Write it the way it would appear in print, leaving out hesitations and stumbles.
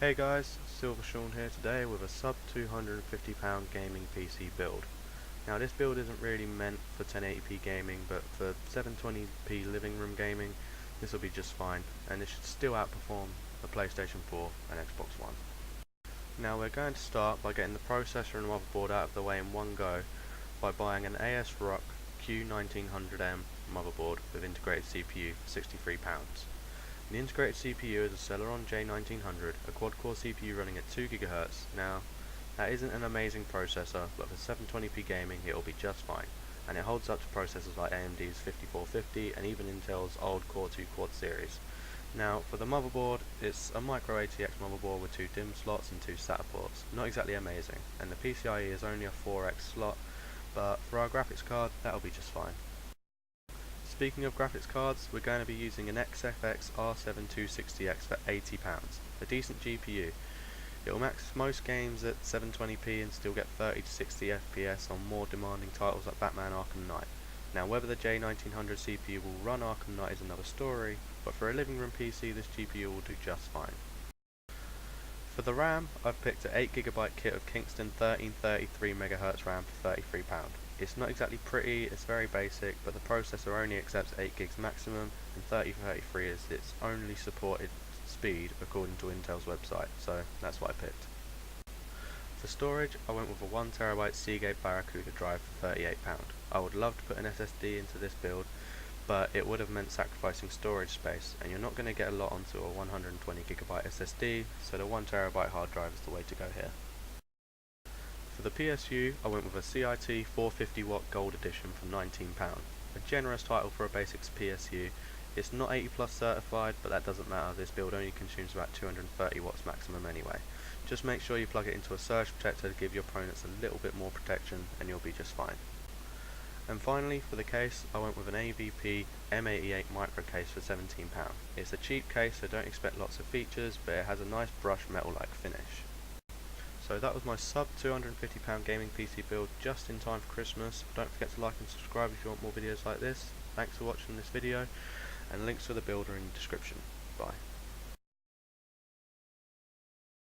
Hey guys, Silver Sean here today with a sub £250 gaming PC build. Now this build isn't really meant for 1080p gaming, but for 720p living room gaming this will be just fine, and it should still outperform the PlayStation 4 and Xbox One. Now we're going to start by getting the processor and motherboard out of the way in one go by buying an ASRock Q1900M motherboard with integrated CPU for £63. The integrated CPU is a Celeron J1900, a quad-core CPU running at 2 GHz. Now, that isn't an amazing processor, but for 720p gaming it will be just fine, and it holds up to processors like AMD's 5450 and even Intel's old Core 2 Quad series. Now, for the motherboard, it's a Micro ATX motherboard with 2 DIMM slots and 2 SATA ports. Not exactly amazing, and the PCIe is only a 4X slot, but for our graphics card, that'll be just fine. Speaking of graphics cards, we're going to be using an XFX R7 260X for £80, a decent GPU. It will max most games at 720p and still get 30 to 60 FPS on more demanding titles like Batman Arkham Knight. Now whether the J1900 CPU will run Arkham Knight is another story, but for a living room PC this GPU will do just fine. For the RAM, I've picked an 8GB kit of Kingston 1333MHz RAM for £33. It's not exactly pretty, it's very basic, but the processor only accepts 8 gigs maximum, and 3033 is its only supported speed according to Intel's website, so that's what I picked. For storage, I went with a 1TB Seagate Barracuda drive for £38. I would love to put an SSD into this build, but it would have meant sacrificing storage space, and you're not going to get a lot onto a 120GB SSD, so the 1TB hard drive is the way to go here. For the PSU, I went with a CIT 450W Gold Edition for £19, a generous title for a basics PSU. It's not 80 plus certified, but that doesn't matter, this build only consumes about 230 watts maximum anyway. Just make sure you plug it into a surge protector to give your opponents a little bit more protection and you'll be just fine. And finally, for the case, I went with an AVP M88 micro case for £17. It's a cheap case, so don't expect lots of features, but it has a nice brushed metal-like finish. So that was my sub £250 gaming PC build just in time for Christmas. Don't forget to like and subscribe if you want more videos like this. Thanks for watching this video, and links to the build are in the description. Bye.